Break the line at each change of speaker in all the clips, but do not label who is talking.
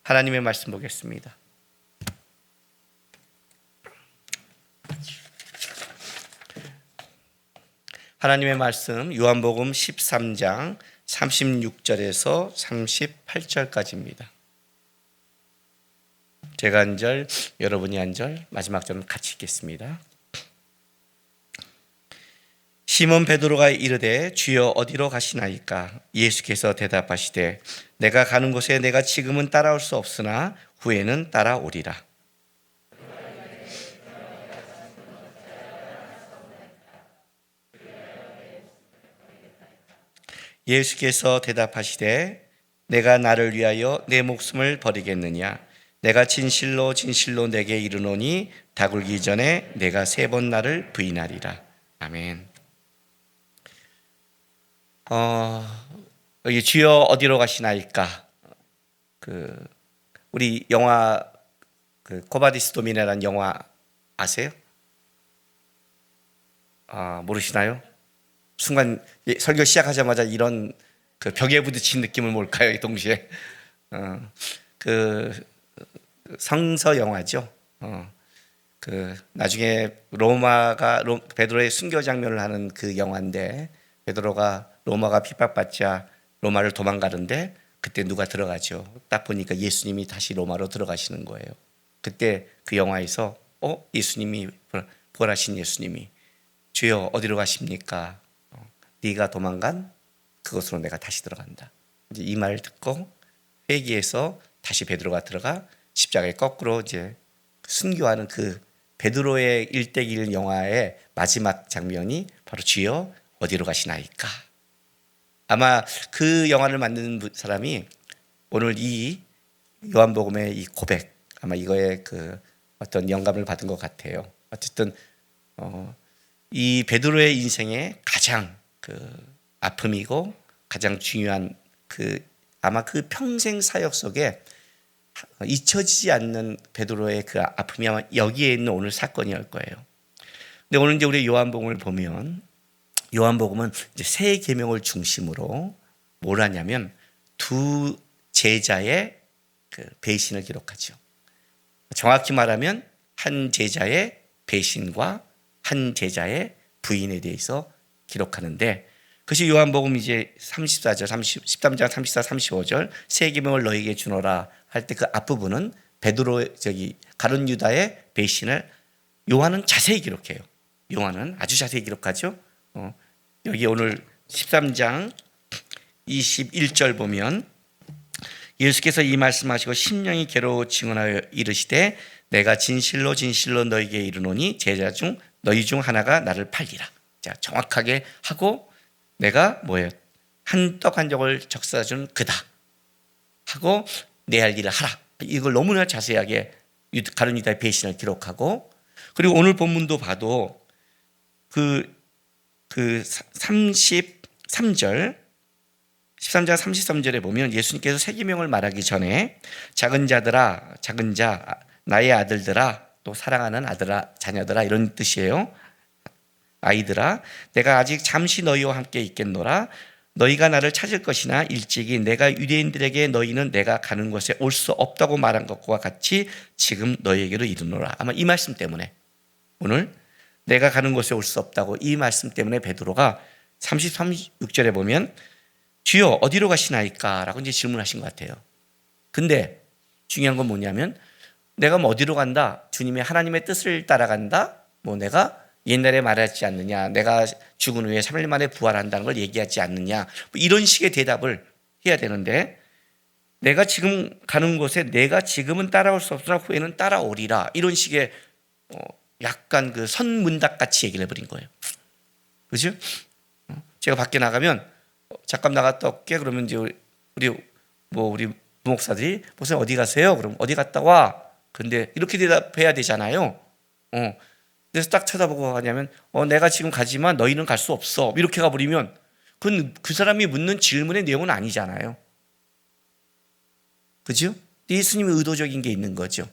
하나님의 말씀 보겠습니다. 하나님의 말씀 요한복음 13장 36절에서 38절까지입니다. 제가 한 절, 여러분이 한 절, 마지막 절은 같이 읽겠습니다. 시몬 베드로가 이르되 주여 어디로 가시나이까? 예수께서 대답하시되 내가 가는 곳에 내가 지금은 따라올 수 없으나 후에는 따라오리라. 예수께서 대답하시되 내가 나를 위하여 내 목숨을 버리겠느냐? 내가 진실로 진실로 내게 이르노니 닭 울기 전에 내가 3번 나를 부인하리라. 아멘. 여기 주여 어디로 가시나이까? 우리 영화 코바디스 도미네라는 영화 아세요? 모르시나요? 순간 설교 시작하자마자 이런 벽에 부딪힌 느낌은 뭘까요? 동시에 성서 영화죠. 나중에 베드로의 순교 장면을 하는 그 영화인데, 베드로가 로마가 핍박받자 로마를 도망가는데 그때 누가 들어가죠? 딱 보니까 예수님이 다시 로마로 들어가시는 거예요. 그때 그 영화에서 예수님이 부활하신 예수님이 주여 어디로 가십니까? 네가 도망간 그곳으로 내가 다시 들어간다. 이제 이 말을 듣고 회개해서 다시 베드로가 들어가 십자가에 거꾸로 이제 순교하는 그 베드로의 일대길 영화의 마지막 장면이 바로 주여 어디로 가시나이까? 아마 그 영화를 만드는 사람이 오늘 이 요한복음의 이 고백, 아마 이거에 어떤 영감을 받은 것 같아요. 어쨌든 이 베드로의 인생의 가장 아픔이고 가장 중요한 아마 그 평생 사역 속에 잊혀지지 않는 베드로의 그 아픔이 아마 여기에 있는 오늘 사건이었을 거예요. 근데 오늘 이제 우리 요한복음을 보면, 요한복음은 이제 세 계명을 중심으로 뭘 하냐면 두 제자의 배신을 기록하죠. 정확히 말하면 한 제자의 배신과 한 제자의 부인에 대해서 기록하는데, 그것이 요한복음 이제 34절, 13장 34, 35절 세 계명을 너희에게 주노라 할 때 그 앞부분은 베드로 가룟 유다의 배신을 요한은 자세히 기록해요. 요한은 아주 자세히 기록하죠. 여기 오늘 13장 21절 보면 예수께서 이 말씀하시고 심령이 괴로워 증언하여 이르시되 내가 진실로 진실로 너희에게 이르노니 제자 중 너희 중 하나가 나를 팔리라. 자, 정확하게 하고 내가 뭐예요? 한 떡 한 족을 적사 준 그다 하고 내 할 일을 하라. 이걸 너무나 자세하게 가룟 유다의 배신을 기록하고, 그리고 오늘 본문도 봐도 33절 13장 33절에 보면 예수님께서 세 계명을 말하기 전에 작은 자들아, 작은 자, 나의 아들들아, 또 사랑하는 아들아, 자녀들아 이런 뜻이에요. 아이들아, 내가 아직 잠시 너희와 함께 있겠노라. 너희가 나를 찾을 것이나 일찍이 내가 유대인들에게 너희는 내가 가는 곳에 올 수 없다고 말한 것과 같이 지금 너희에게로 이르노라. 아마 이 말씀 때문에, 오늘 내가 가는 곳에 올 수 없다고 이 말씀 때문에 베드로가 36절에 보면 주여 어디로 가시나이까? 라고 이제 질문하신 것 같아요. 근데 중요한 건 뭐냐면 내가 뭐 어디로 간다? 주님의 하나님의 뜻을 따라간다? 뭐 내가 옛날에 말했지 않느냐, 내가 죽은 후에 3일 만에 부활한다는 걸 얘기하지 않느냐, 뭐 이런 식의 대답을 해야 되는데, 내가 지금 가는 곳에 내가 지금은 따라올 수 없으나 후에는 따라오리라, 이런 식의 약간 선문답 같이 얘기를 해버린 거예요. 그죠? 제가 밖에 나가면 잠깐 나갔다 올게 그러면 이제 우리 부목사들이 무슨 어디 가세요? 그럼 어디 갔다 와? 근데 이렇게 대답해야 되잖아요. 그래서 딱 쳐다보고 하냐면 내가 지금 가지만 너희는 갈 수 없어. 이렇게 가버리면 그건 그 사람이 묻는 질문의 내용은 아니잖아요. 그죠? 예수님의 의도적인 게 있는 거죠.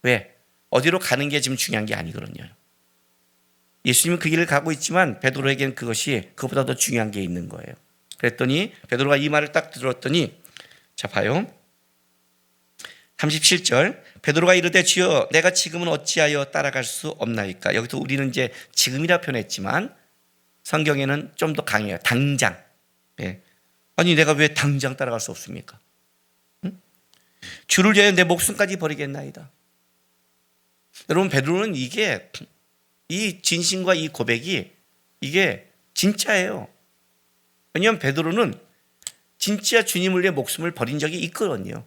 왜? 어디로 가는 게 지금 중요한 게 아니거든요. 예수님은 그 길을 가고 있지만 베드로에게는 그것이 그보다 더 중요한 게 있는 거예요. 그랬더니 베드로가 이 말을 딱 들었더니, 자 봐요. 37절 베드로가 이르되 주여 내가 지금은 어찌하여 따라갈 수 없나이까. 여기서 우리는 이제 지금이라 표현했지만 성경에는 좀 더 강해요. 당장. 예. 아니 내가 왜 당장 따라갈 수 없습니까? 응? 주를 위하여 내 목숨까지 버리겠나이다. 여러분 베드로는 이 진심과 이 고백이 이게 진짜예요. 왜냐하면 베드로는 진짜 주님을 위해 목숨을 버린 적이 있거든요.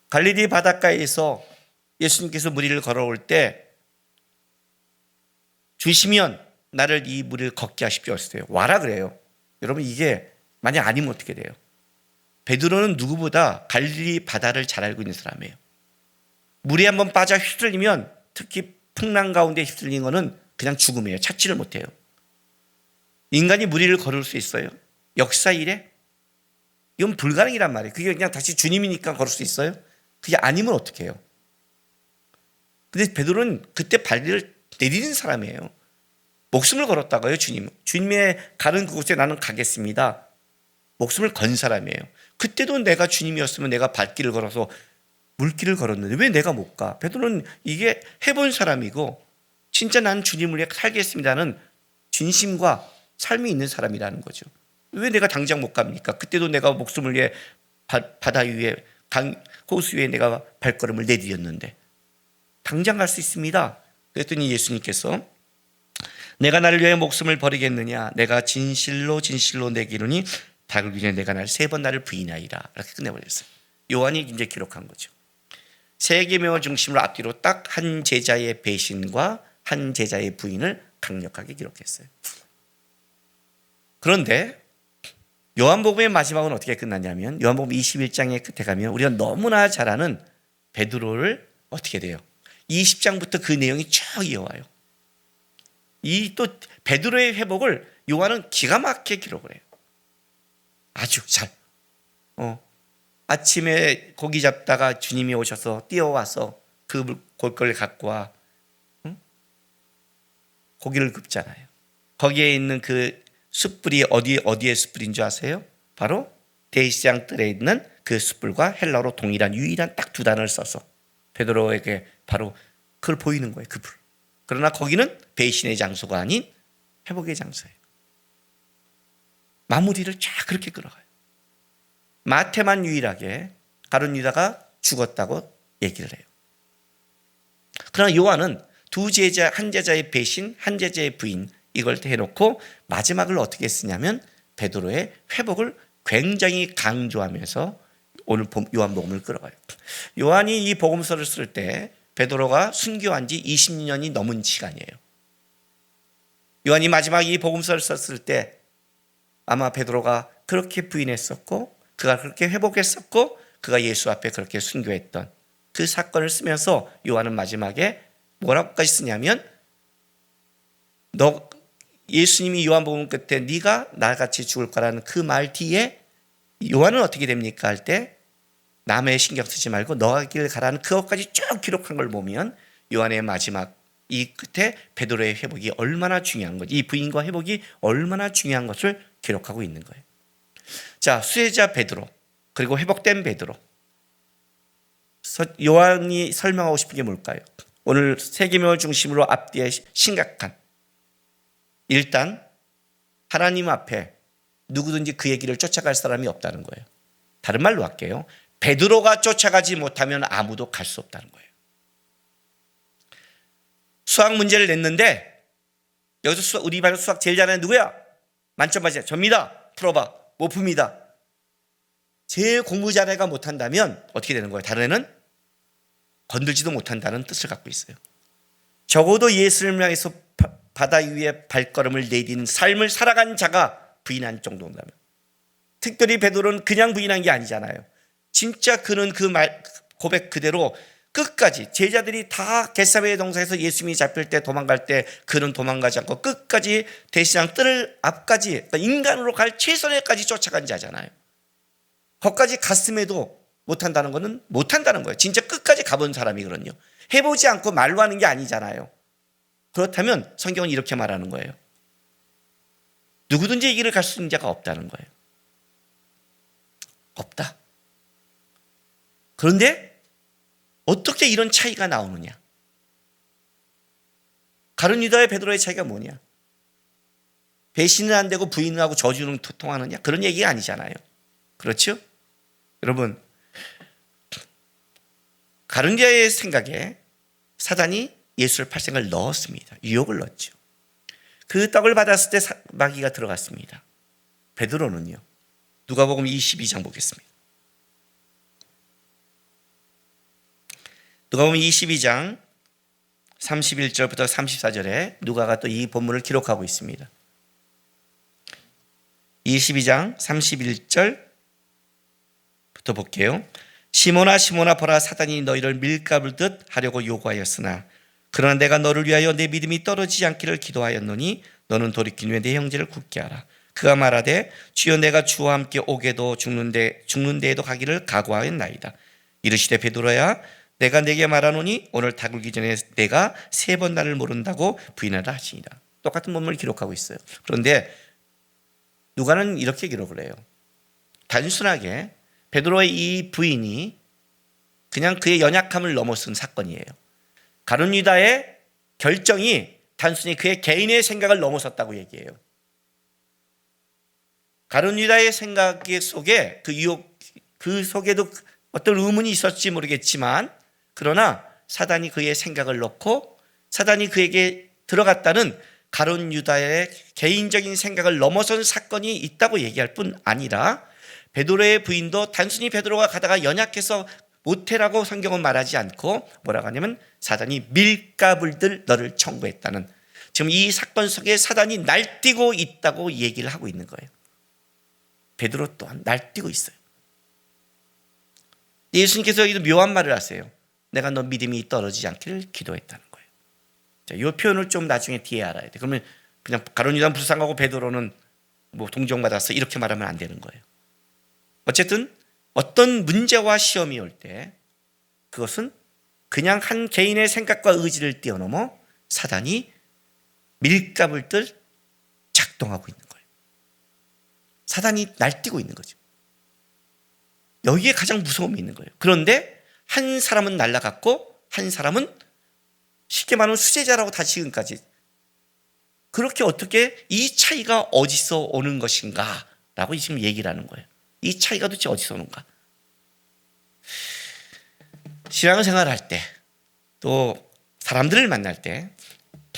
갈릴리 바닷가에서 예수님께서 무리를 걸어올 때 주시면 나를 이 무리를 걷게 하십시오 했어요. 와라 그래요. 여러분 이게 만약 아니면 어떻게 돼요? 베드로는 누구보다 갈릴리 바다를 잘 알고 있는 사람이에요. 물에 한번 빠져 휩쓸리면 특히 풍랑 가운데 휩쓸린 거는 그냥 죽음이에요. 찾지를 못해요. 인간이 무리를 걸을 수 있어요? 역사 이래? 이건 불가능이란 말이에요. 그게 그냥 다시 주님이니까 걸을 수 있어요? 그게 아니면 어떻게 해요? 근데 베드로는 그때 발을 내디딘 사람이에요. 목숨을 걸었다고요. 주님의 가는 그곳에 나는 가겠습니다. 목숨을 건 사람이에요. 그때도 내가 주님이었으면 내가 발길을 걸어서 물길을 걸었는데 왜 내가 못 가? 베드로는 이게 해본 사람이고 진짜 나는 주님을 위해 살겠습니다는 진심과 삶이 있는 사람이라는 거죠. 왜 내가 당장 못 갑니까? 그때도 내가 목숨을 위해 바다 위에 호수 위에 내가 발걸음을 내디뎠는데 당장 갈 수 있습니다. 그랬더니 예수님께서 내가 나를 위해 목숨을 버리겠느냐? 내가 진실로 진실로 내기로니 닭을 위해 내가 날 3번 나를 부인하리라. 이렇게 끝내버렸어요. 요한이 이제 기록한 거죠. 세 계명을 중심으로 앞뒤로 딱 한 제자의 배신과 한 제자의 부인을 강력하게 기록했어요. 그런데 요한복음의 마지막은 어떻게 끝났냐면 요한복음 21장의 끝에 가면 우리가 너무나 잘 아는 베드로를 어떻게 돼요? 20장부터 그 내용이 쭉 이어와요. 이 또 베드로의 회복을 요한은 기가 막히게 기록을 해요. 아주 잘. 아침에 고기 잡다가 주님이 오셔서 뛰어와서 그 골걸 갖고 와 고기를 굽잖아요. 거기에 있는 그 숯불이 어디의 숯불인 줄 아세요? 바로 대시장 뜰에 있는 그 숯불과 헬라어로 동일한 유일한 딱 2단어를 써서 베드로에게 바로 그걸 보이는 거예요. 그 불. 그러나 거기는 배신의 장소가 아닌 회복의 장소예요. 마무리를 쫙 그렇게 끌어가요. 마태만 유일하게 가룟 유다가 죽었다고 얘기를 해요. 그러나 요한은 한 제자의 배신, 한 제자의 부인 이걸 해놓고 마지막을 어떻게 쓰냐면 베드로의 회복을 굉장히 강조하면서 오늘 요한복음을 끌어가요. 요한이 이 복음서를 쓸 때 베드로가 순교한 지 20년이 넘은 시간이에요. 요한이 마지막 이 복음서를 썼을 때 아마 베드로가 그렇게 부인했었고 그가 그렇게 회복했었고 그가 예수 앞에 그렇게 순교했던 그 사건을 쓰면서 요한은 마지막에 뭐라고까지 쓰냐면 예수님이 요한복음 끝에 네가 나같이 죽을 거라는 그 말 뒤에 요한은 어떻게 됩니까 할 때 남의 신경 쓰지 말고 너가 길 가라는 그것까지 쭉 기록한 걸 보면 요한의 마지막 이 끝에 베드로의 회복이 얼마나 중요한 건지 이 부인과 회복이 얼마나 중요한 것을 기록하고 있는 거예요. 자, 수혜자 베드로 그리고 회복된 베드로 요한이 설명하고 싶은 게 뭘까요? 오늘 세계명을 중심으로 앞뒤에 심각한 일단 하나님 앞에 누구든지 그의 길을 쫓아갈 사람이 없다는 거예요. 다른 말로 할게요. 베드로가 쫓아가지 못하면 아무도 갈 수 없다는 거예요. 수학 문제를 냈는데 여기서 우리 반에서 수학 제일 잘하는 누구야? 만점 맞아요. 접니다. 풀어봐. 못 풉니다. 제일 공부 잘한 애가 못한다면 어떻게 되는 거예요? 다른 애는 건들지도 못한다는 뜻을 갖고 있어요. 적어도 예수를 향해서 바다 위에 발걸음을 내디는 삶을 살아간 자가 부인한 정도인다면 특별히 베드로는 그냥 부인한 게 아니잖아요. 진짜 그는 그 말 고백 그대로 끝까지 제자들이 다 겟세마네 동산에서 예수님이 잡힐 때 도망갈 때 그는 도망가지 않고 끝까지 대시장 뜰 앞까지 그러니까 인간으로 갈 최선에까지 쫓아간 자잖아요. 거기까지 갔음에도 못한다는 것은 못한다는 거예요. 진짜 끝까지 가본 사람이거든요. 해보지 않고 말로 하는 게 아니잖아요. 그렇다면 성경은 이렇게 말하는 거예요. 누구든지 이 길을 갈 수 있는 자가 없다는 거예요. 없다. 그런데 어떻게 이런 차이가 나오느냐? 가룟 유다와 베드로의 차이가 뭐냐? 배신은 안 되고 부인을 하고 저주는 통하느냐? 그런 얘기가 아니잖아요. 그렇죠? 여러분, 가룟 유다의 생각에 사단이 예수를 팔 생각을 넣었습니다. 유혹을 넣었죠. 그 떡을 받았을 때 마귀가 들어갔습니다. 베드로는요. 누가복음 22장 보겠습니다. 누가복음 22장 31절부터 34절에 누가가 또 이 본문을 기록하고 있습니다. 22장 31절부터 볼게요. 시몬아 시몬아 보라, 사단이 너희를 밀가불듯 하려고 요구하였으나 그러나 내가 너를 위하여 내 믿음이 떨어지지 않기를 기도하였노니 너는 돌이킨 후에 내 형제를 굳게 하라. 그가 말하되 주여 내가 주와 함께 오게도 죽는 데에도 가기를 각오하였나이다. 이르시되 베드로야 내가 네게 말하노니 오늘 다 굴기 전에 내가 3번 나를 모른다고 부인하라 하시니라. 똑같은 본문을 기록하고 있어요. 그런데 누가는 이렇게 기록을 해요. 단순하게 베드로의 이 부인이 그냥 그의 연약함을 넘어선 사건이에요. 가룟 유다의 결정이 단순히 그의 개인의 생각을 넘어섰다고 얘기해요. 가룟 유다의 생각 속에 그 유혹, 그 속에도 어떤 의문이 있었지 모르겠지만 그러나 사단이 그의 생각을 넣고 사단이 그에게 들어갔다는 가룟 유다의 개인적인 생각을 넘어선 사건이 있다고 얘기할 뿐 아니라 베드로의 부인도 단순히 베드로가 가다가 연약해서 모태라고 성경은 말하지 않고 뭐라고 하냐면 사단이 밀가불들 너를 청구했다는, 지금 이 사건 속에 사단이 날뛰고 있다고 얘기를 하고 있는 거예요. 베드로 또한 날뛰고 있어요. 예수님께서 여기도 묘한 말을 하세요. 내가 너 믿음이 떨어지지 않기를 기도했다는 거예요. 자, 이 표현을 좀 나중에 뒤에 알아야 돼. 그러면 그냥 가룟 유다는 불쌍하고 베드로는 뭐 동정받았어 이렇게 말하면 안 되는 거예요. 어쨌든 어떤 문제와 시험이 올 때 그것은 그냥 한 개인의 생각과 의지를 뛰어넘어 사단이 밀가불들 작동하고 있는 거예요. 사단이 날뛰고 있는 거죠. 여기에 가장 무서움이 있는 거예요. 그런데 한 사람은 날아갔고 한 사람은 쉽게 말하면 수제자라고 다 지금까지. 그렇게 어떻게 이 차이가 어디서 오는 것인가 라고 지금 얘기를 하는 거예요. 이 차이가 도대체 어디서 오는가? 신앙생활을 할 때, 또 사람들을 만날 때,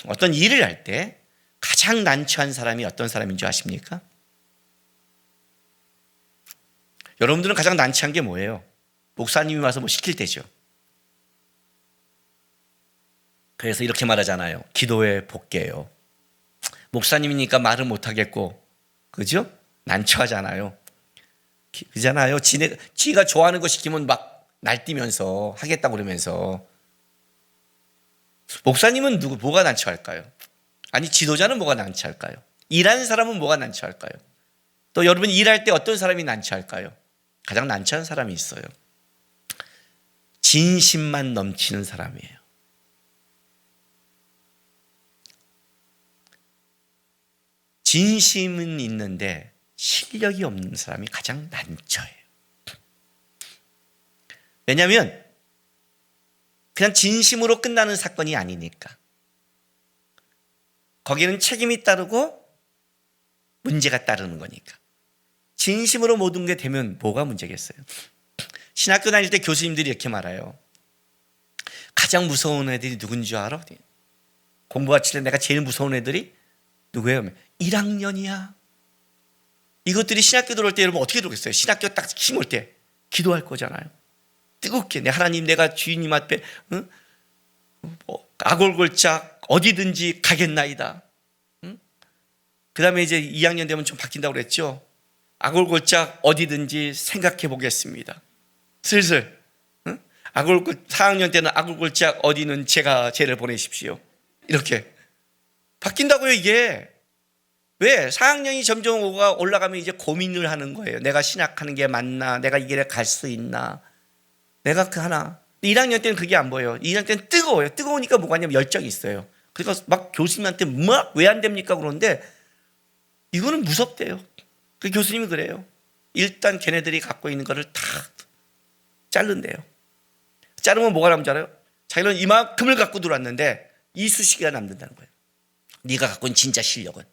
어떤 일을 할 때 가장 난처한 사람이 어떤 사람인 줄 아십니까? 여러분들은 가장 난처한 게 뭐예요? 목사님이 와서 뭐 시킬 때죠. 그래서 이렇게 말하잖아요. 기도에 복게요. 목사님이니까 말을 못하겠고, 그죠? 난처하잖아요. 그잖아요. 지가 좋아하는 거 시키면 막 날뛰면서 하겠다고 그러면서. 목사님은 뭐가 난처할까요? 아니, 지도자는 뭐가 난처할까요? 일하는 사람은 뭐가 난처할까요? 또 여러분 일할 때 어떤 사람이 난처할까요? 가장 난처한 사람이 있어요. 진심만 넘치는 사람이에요. 진심은 있는데 실력이 없는 사람이 가장 난처해요. 왜냐하면 그냥 진심으로 끝나는 사건이 아니니까. 거기는 책임이 따르고 문제가 따르는 거니까. 진심으로 모든 게 되면 뭐가 문제겠어요? 신학교 다닐 때 교수님들이 이렇게 말해요. 가장 무서운 애들이 누군지 줄 알아? 공부할 때 내가 제일 무서운 애들이 누구예요? 1학년이야. 이것들이 신학교 들어올 때 여러분 어떻게 들어오겠어요? 신학교 딱 힘올 때 기도할 거잖아요. 뜨겁게 내 하나님 내가 주인님 앞에 아골골짝 어디든지 가겠나이다. 그 다음에 이제 2학년 되면 좀 바뀐다고 그랬죠. 아골골짝 어디든지 생각해 보겠습니다. 슬슬 4학년 때는 아골골짝 어디는 제가 쟤를 보내십시오. 이렇게 바뀐다고요. 이게 왜? 4학년이 점점 올라가면 이제 고민을 하는 거예요. 내가 신학하는 게 맞나? 내가 이 길에 갈 수 있나? 내가 그 하나. 1학년 때는 그게 안 보여요. 2학년 때는 뜨거워요. 뜨거우니까 뭐가 있냐면 열정이 있어요. 그러니까 막 교수님한테 왜 안 됩니까? 그러는데 이거는 무섭대요. 그 교수님이 그래요. 일단 걔네들이 갖고 있는 거를 다 자른대요. 자르면 뭐가 남는 줄 알아요? 자기는 이만큼을 갖고 들어왔는데 이쑤시개가 남는다는 거예요. 네가 갖고 있는 진짜 실력은.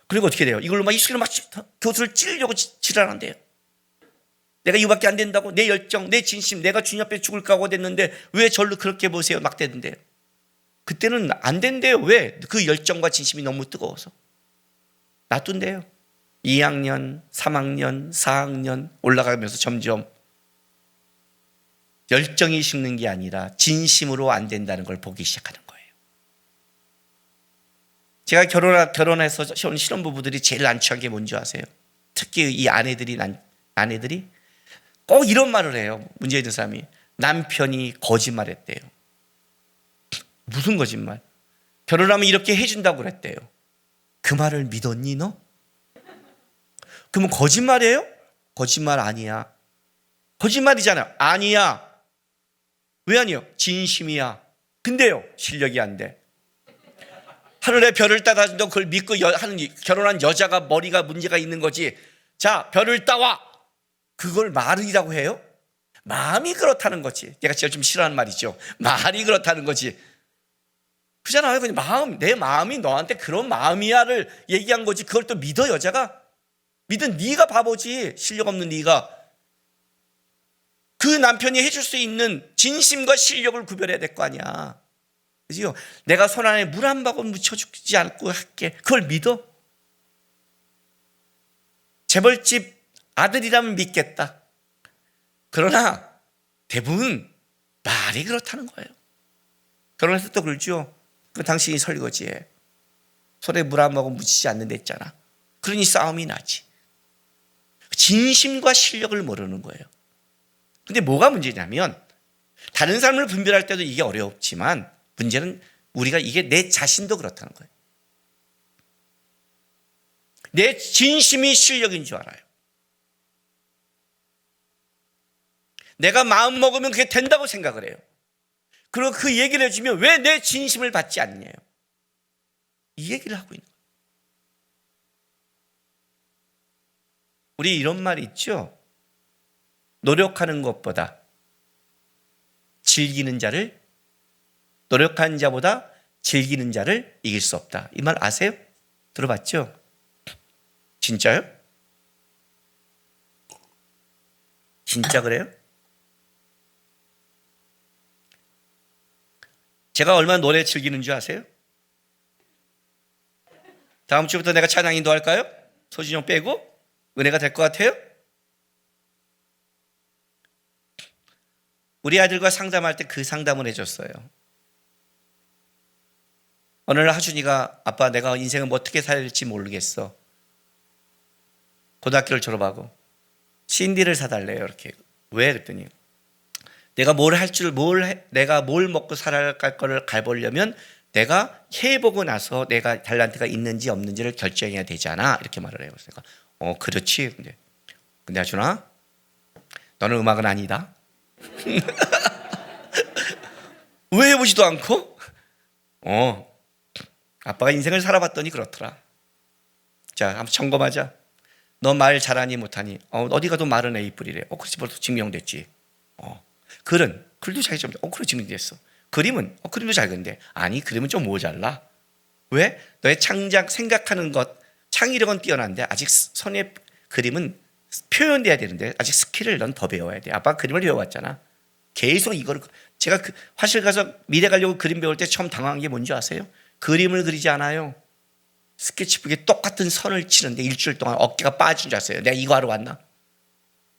그리고 어떻게 돼요? 이걸로 막 이쑤시개를 막 교수를 찌르려고 지랄한대요. 내가 이거밖에 안 된다고? 내 열정, 내 진심, 내가 주님 앞에 죽을 각오가 됐는데 왜 저를 그렇게 보세요? 막 대는데요. 그때는 안 된대요. 왜? 그 열정과 진심이 너무 뜨거워서. 놔둔대요. 2학년, 3학년, 4학년 올라가면서 점점 열정이 식는 게 아니라 진심으로 안 된다는 걸 보기 시작하는 거예요. 제가 결혼해서 신혼부부들이 제일 난처한 게 뭔지 아세요? 특히 이 아내들이 꼭 이런 말을 해요. 문제 있는 사람이. 남편이 거짓말했대요. 무슨 거짓말? 결혼하면 이렇게 해준다고 그랬대요. 그 말을 믿었니 너? 그러면 거짓말이에요? 거짓말 아니야. 거짓말이잖아. 아니야. 왜 아니요? 진심이야. 근데요, 실력이 안 돼. 하늘에 별을 따다준다고 그걸 믿고 결혼한 여자가 머리가 문제가 있는 거지. 자, 별을 따와. 그걸 말이라고 해요? 마음이 그렇다는 거지. 내가 제일 좀 싫어하는 말이죠. 말이 그렇다는 거지. 그잖아요. 그냥 내 마음이 너한테 그런 마음이야를 얘기한 거지. 그걸 또 믿어 여자가? 믿은 네가 바보지. 실력 없는 네가. 그 남편이 해줄 수 있는 진심과 실력을 구별해야 될 거 아니야. 그죠? 내가 손 안에 물 한 바구니 묻혀주지 않고 할게. 그걸 믿어? 재벌집 아들이라면 믿겠다. 그러나 대부분 말이 그렇다는 거예요. 결혼해서 또 그러죠. 그 당신이 설거지해. 손에 물 한 모금 묻히지 않는다 했잖아. 그러니 싸움이 나지. 진심과 실력을 모르는 거예요. 근데 뭐가 문제냐면 다른 사람을 분별할 때도 이게 어렵지만 문제는 우리가 이게 내 자신도 그렇다는 거예요. 내 진심이 실력인 줄 알아요. 내가 마음 먹으면 그게 된다고 생각을 해요. 그리고 그 얘기를 해주면 왜 내 진심을 받지 않느냐요. 이 얘기를 하고 있는 거예요. 우리 이런 말이 있죠. 노력하는 것보다 노력하는 자보다 즐기는 자를 이길 수 없다. 이 말 아세요? 들어봤죠? 진짜요? 진짜 그래요? 제가 얼마나 노래 즐기는 줄 아세요? 다음 주부터 내가 찬양 인도할까요? 소진영 빼고 은혜가 될 것 같아요? 우리 아들과 상담할 때 그 상담을 해줬어요. 어느 날 하준이가 아빠 내가 인생을 어떻게 살아야 될지 모르겠어. 고등학교를 졸업하고 CD를 사달래요. 이렇게. 왜? 그랬더니 내가 내가 뭘 먹고 살아갈 거를 가보려면 내가 해보고 나서 내가 탤런트가 있는지 없는지를 결정해야 되잖아. 이렇게 말을 해요. 그래서 내가 그렇지. 근데 하준아 너는 음악은 아니다. 왜 해보지도 않고? 아빠가 인생을 살아봤더니 그렇더라. 자, 한번 점검하자. 너 말 잘하니 못하니? 어디 가도 말은 A뿔이래. 그렇지 벌써 증명됐지. 글도 잘 좀. 그래 증명됐어. 그림은 그림도 잘 그린데. 아니 그림은 좀 모자라. 왜? 너의 창작 생각하는 것 창의력은 뛰어난데 아직 손에 그림은 표현돼야 되는데 아직 스킬을 넌 더 배워야 돼. 아빠가 그림을 배워왔잖아. 계속 이거를 제가 화실 가서 미대 가려고 그림 배울 때 처음 당황한 게 뭔지 아세요? 그림을 그리지 않아요. 스케치북에 똑같은 선을 치는데 일주일 동안 어깨가 빠진 줄 아세요. 내가 이거 하러 왔나?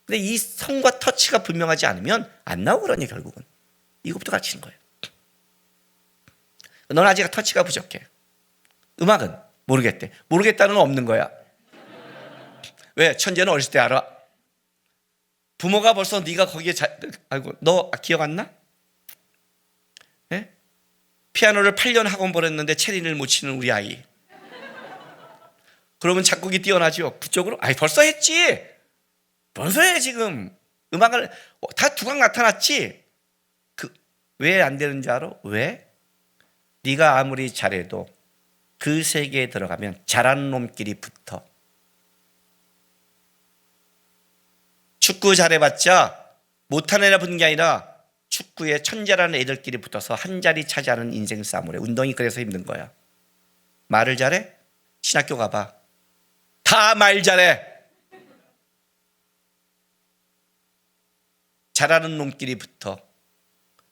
근데 이 선과 터치가 분명하지 않으면 안 나오거든요. 결국은 이것부터 가르치는 거예요. 넌 아직 터치가 부족해. 음악은 모르겠대. 모르겠다는 건 없는 거야. 왜? 천재는 어렸을 때 알아. 부모가 벌써 네가 거기에 너 기억 안 나? 네? 피아노를 8년 학원 보냈는데 체리를 못 치는 우리 아이. 그러면 작곡이 뛰어나죠. 그쪽으로 벌써 했지. 벌써 해 지금. 음악을 다 두각 나타났지. 왜 안 되는 줄 알아? 왜? 네가 아무리 잘해도 그 세계에 들어가면 잘하는 놈끼리 붙어. 축구 잘해봤자 못하는 애라 붙는 게 아니라 축구에 천재라는 애들끼리 붙어서 한 자리 차지하는 인생 싸움을 해. 운동이 그래서 힘든 거야. 말을 잘해? 신학교 가봐. 다 말 잘해. 잘하는 놈끼리 붙어.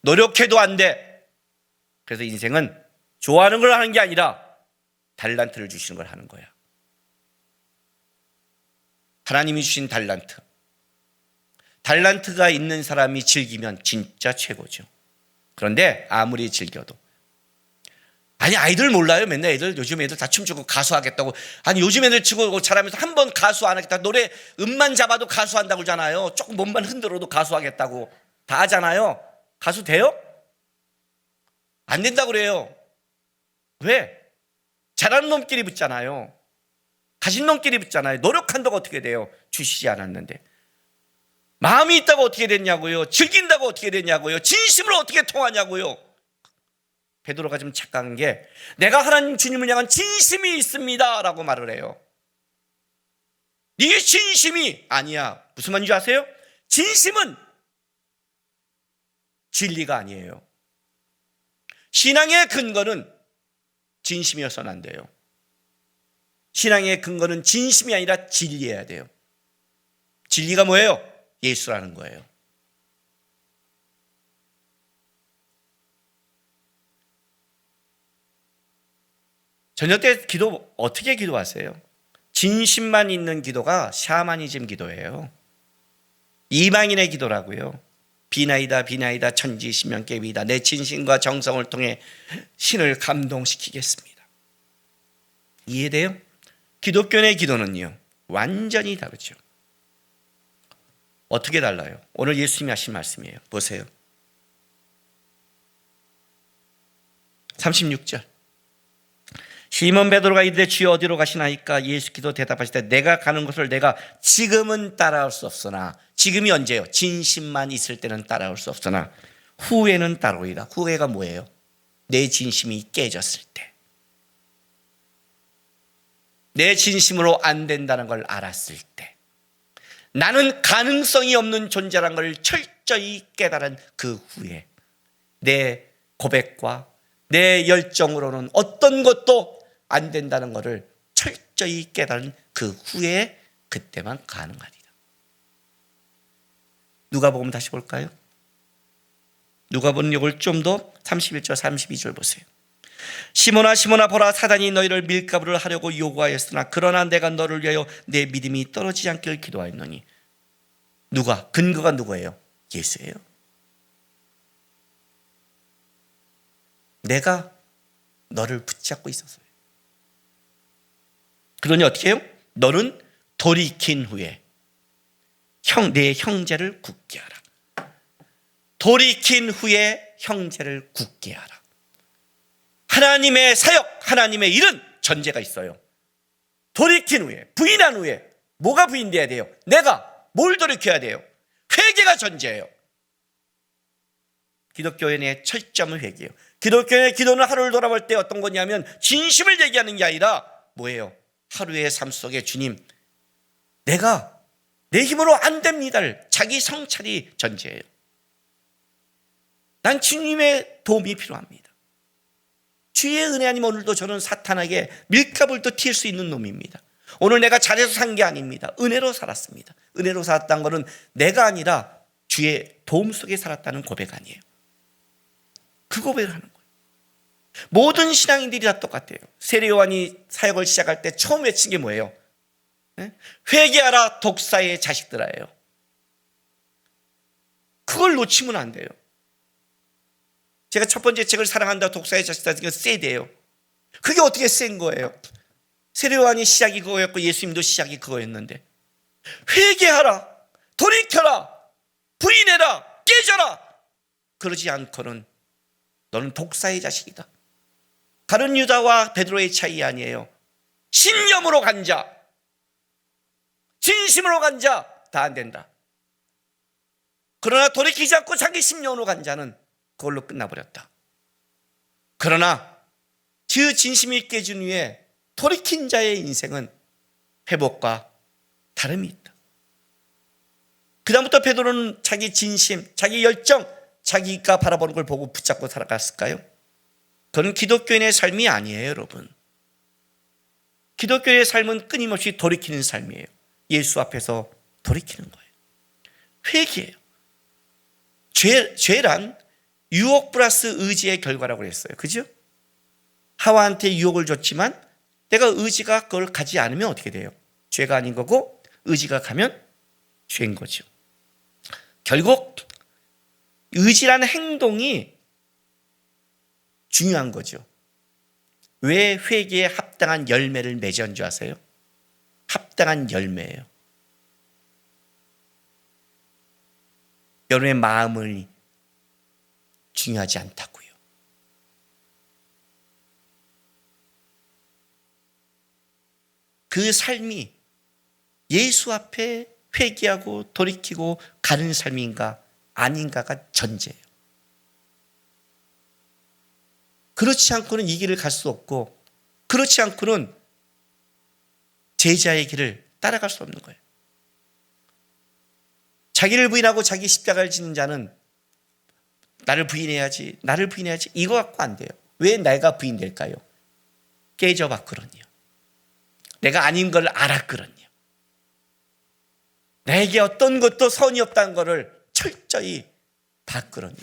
노력해도 안 돼. 그래서 인생은 좋아하는 걸 하는 게 아니라 달란트를 주시는 걸 하는 거야. 하나님이 주신 달란트. 달란트가 있는 사람이 즐기면 진짜 최고죠. 그런데 아무리 즐겨도 아니 아이들 몰라요. 맨날 애들 요즘 애들 다 춤추고 가수하겠다고. 아니 요즘 애들 치고 잘하면서 한 번 가수 안 하겠다. 노래 음만 잡아도 가수한다고 그러잖아요. 조금 몸만 흔들어도 가수하겠다고 다 하잖아요. 가수 돼요? 안 된다고 그래요. 왜? 잘하는 놈끼리 붙잖아요. 가진 놈끼리 붙잖아요. 노력한다고 어떻게 돼요? 주시지 않았는데. 마음이 있다고 어떻게 됐냐고요? 즐긴다고 어떻게 됐냐고요? 진심으로 어떻게 통하냐고요? 베드로가 좀 착각한 게 내가 하나님 주님을 향한 진심이 있습니다 라고 말을 해요. 네 진심이 아니야. 무슨 말인지 아세요? 진심은 진리가 아니에요. 신앙의 근거는 진심이어서는 안 돼요. 신앙의 근거는 진심이 아니라 진리여야 돼요. 진리가 뭐예요? 예수라는 거예요. 저녁 때 기도 어떻게 기도하세요? 진심만 있는 기도가 샤머니즘 기도예요. 이방인의 기도라고요. 비나이다 비나이다 천지 신명깨비다. 내 진심과 정성을 통해 신을 감동시키겠습니다. 이해돼요? 기독교의 기도는요 완전히 다르죠. 어떻게 달라요? 오늘 예수님이 하신 말씀이에요. 보세요. 36절. 시몬 베드로가 이르되 주여 어디로 가시나이까? 예수께서 대답하시되 내가 가는 곳을 내가 지금은 따라올 수 없으나. 지금이 언제요? 진심만 있을 때는 따라올 수 없으나 후에는 따라오리라. 후회가 뭐예요? 내 진심이 깨졌을 때, 내 진심으로 안 된다는 걸 알았을 때, 나는 가능성이 없는 존재라는 걸 철저히 깨달은 그 후에 내 고백과 내 열정으로는 어떤 것도 안 된다는 것을 철저히 깨달은 그 후에 그때만 가능하리라. 누가복음 다시 볼까요? 누가복음 이걸 좀 더 31절 32절 보세요. 시몬아 시몬아 보라 사단이 너희를 밀가부를 하려고 요구하였으나 그러나 내가 너를 위하여 내 믿음이 떨어지지 않기를 기도하였노니. 누가? 근거가 누구예요? 예수예요. 내가 너를 붙잡고 있었어요. 그러니 어떻게 해요? 너는 돌이킨 후에 내 형제를 굳게 하라. 돌이킨 후에 형제를 굳게 하라. 하나님의 사역, 하나님의 일은 전제가 있어요. 돌이킨 후에, 부인한 후에 뭐가 부인돼야 돼요? 내가 뭘 돌이켜야 돼요? 회개가 전제예요. 기독교인의 철저한 회개예요. 기독교인의 기도는 하루를 돌아볼 때 어떤 거냐면 진심을 얘기하는 게 아니라 뭐예요? 하루의 삶 속에 주님, 내가 내 힘으로 안 됩니다를 자기 성찰이 전제예요. 난 주님의 도움이 필요합니다. 주의 은혜 아니면 오늘도 저는 사탄에게 밀가불도 튈 수 있는 놈입니다. 오늘 내가 잘해서 산 게 아닙니다. 은혜로 살았습니다. 은혜로 살았다는 것은 내가 아니라 주의 도움 속에 살았다는 고백 아니에요. 그 고백을 하는 거예요. 모든 신앙인들이 다 똑같아요. 세례요한이 사역을 시작할 때 처음 외친 게 뭐예요? 회개하라 독사의 자식들아예요. 그걸 놓치면 안 돼요. 제가 첫 번째 책을 사랑한다 독사의 자식들, 이거 세대예요. 그게 어떻게 센 거예요? 세례요한이 시작이 그거였고 예수님도 시작이 그거였는데, 회개하라, 돌이켜라, 부인해라, 깨져라. 그러지 않고는 너는 독사의 자식이다. 가룟 유다와 베드로의 차이 아니에요. 신념으로 간 자, 진심으로 간 자 다 안 된다. 그러나 돌이키지 않고 자기 신념으로 간 자는 그걸로 끝나버렸다. 그러나 그 진심이 깨진 후에 돌이킨 자의 인생은 회복과 다름이 있다. 그 다음부터 베드로는 자기 진심, 자기 열정, 자기가 바라보는 걸 보고 붙잡고 살아갔을까요? 그건 기독교인의 삶이 아니에요, 여러분. 기독교의 삶은 끊임없이 돌이키는 삶이에요. 예수 앞에서 돌이키는 거예요. 회개예요. 죄란 유혹 플러스 의지의 결과라고 했어요. 그죠? 하와한테 유혹을 줬지만 내가 의지가 그걸 가지 않으면 어떻게 돼요? 죄가 아닌 거고 의지가 가면 죄인 거죠. 결국 의지라는 행동이 중요한 거죠. 왜 회개에 합당한 열매를 맺은 줄 아세요? 합당한 열매예요. 여러분의 마음이 중요하지 않다고요. 그 삶이 예수 앞에 회개하고 돌이키고 가는 삶인가 아닌가가 전제예요. 그렇지 않고는 이 길을 갈 수 없고, 그렇지 않고는 제자의 길을 따라갈 수 없는 거예요. 자기를 부인하고 자기 십자가를 지는 자는 나를 부인해야지 이거 갖고 안 돼요. 왜 내가 부인될까요? 깨져봤거든요. 내가 아닌 걸 알았거든요. 내게 어떤 것도 선이 없다는 것을 철저히 봤거든요.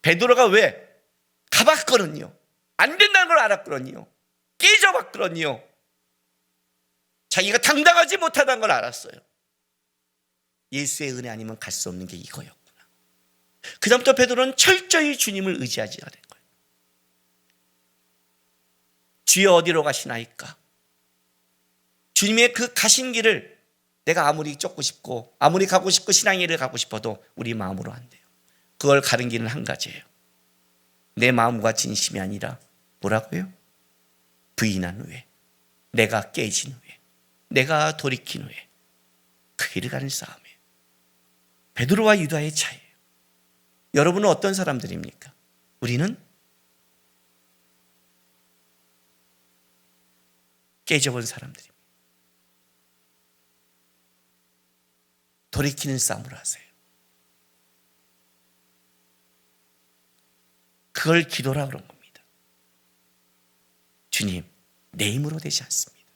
베드로가 왜? 가봤거든요. 안 된다는 걸 알았거든요. 깨져봤거든요. 자기가 당당하지 못하다는 걸 알았어요. 예수의 은혜 아니면 갈 수 없는 게 이거였구나. 그 다음부터 베드로는 철저히 주님을 의지하지 않은 거예요. 주여 어디로 가시나이까? 주님의 그 가신 길을 내가 아무리 쫓고 싶고 아무리 가고 싶고 신앙의 길을 가고 싶어도 우리 마음으로 안 돼요. 그걸 가는 길은 한 가지예요. 내 마음과 진심이 아니라 뭐라고요? 부인한 후에, 내가 깨진 후에, 내가 돌이킨 후에 그 길을 가는 싸움이에요. 베드로와 유다의 차이예요. 여러분은 어떤 사람들입니까? 우리는 깨져본 사람들입니다. 돌이키는 싸움을 하세요. 그걸 기도라 그런 겁니다. 주님, 내 힘으로 되지 않습니다.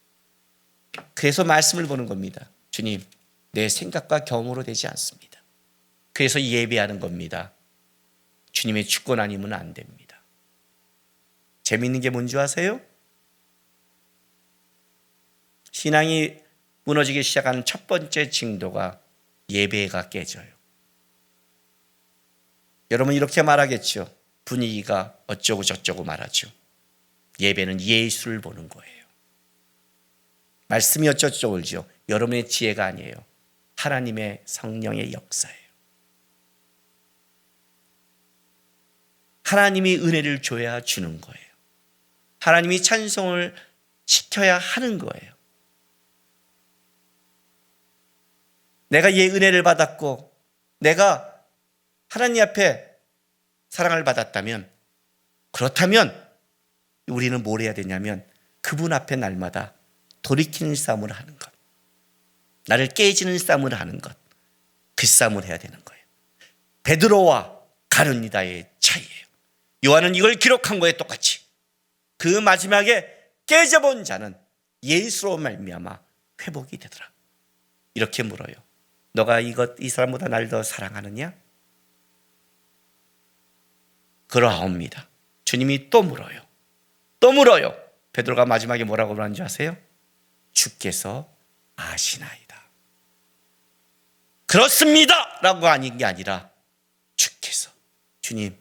그래서 말씀을 보는 겁니다. 주님, 내 생각과 경험으로 되지 않습니다. 그래서 예배하는 겁니다. 주님의 주권 아니면 안 됩니다. 재미있는 게 뭔지 아세요? 신앙이 무너지기 시작하는 첫 번째 징조가 예배가 깨져요. 여러분 이렇게 말하겠죠. 분위기가 어쩌고 저쩌고 말하죠. 예배는 예수를 보는 거예요. 말씀이 어쩌고 저쩌고 여러분의 지혜가 아니에요. 하나님의 성령의 역사예요. 하나님이 은혜를 줘야 주는 거예요. 하나님이 찬송을 시켜야 하는 거예요. 내가 얘 은혜를 받았고 내가 하나님 앞에 사랑을 받았다면, 그렇다면 우리는 뭘 해야 되냐면 그분 앞에 날마다 돌이키는 싸움을 하는 것, 나를 깨지는 싸움을 하는 것, 그 싸움을 해야 되는 거예요. 베드로와 가룟 유다의 차이예요. 요한은 이걸 기록한 거에 똑같이 그 마지막에 깨져본 자는 예수로 말미암아 회복이 되더라. 이렇게 물어요. 너가 이 사람보다 나를 더 사랑하느냐? 그러하옵니다. 주님이 또 물어요. 또 물어요. 베드로가 마지막에 뭐라고 말하는 줄 아세요? 주께서 아시나이다. 그렇습니다 라고 아닌 게 아니라 주께서, 주님,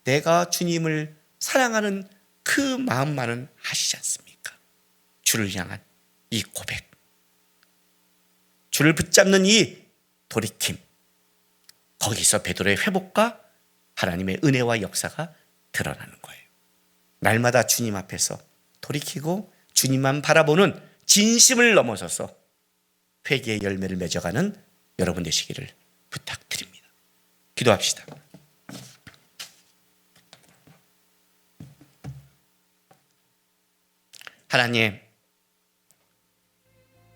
내가 주님을 사랑하는 그 마음만은 하시지 않습니까? 주를 향한 이 고백, 주를 붙잡는 이 돌이킴, 거기서 베드로의 회복과 하나님의 은혜와 역사가 드러나는 거예요. 날마다 주님 앞에서 돌이키고 주님만 바라보는 진심을 넘어서서 회개의 열매를 맺어가는 여러분 되시기를 부탁드립니다. 기도합시다. 하나님,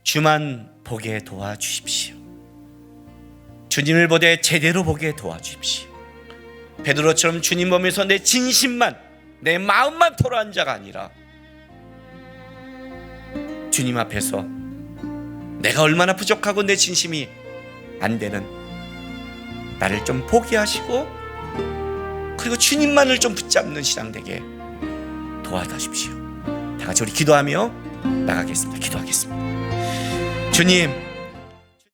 주만 보게 도와주십시오. 주님을 보되 제대로 보게 도와주십시오. 베드로처럼 주님 보면서 내 진심만, 내 마음만 토로한 자가 아니라 주님 앞에서 내가 얼마나 부족하고 내 진심이 안 되는 나를 좀 포기하시고 그리고 주님만을 좀 붙잡는 신앙 되게 도와주십시오. 다 같이 우리 기도하며 나가겠습니다. 기도하겠습니다. 주님,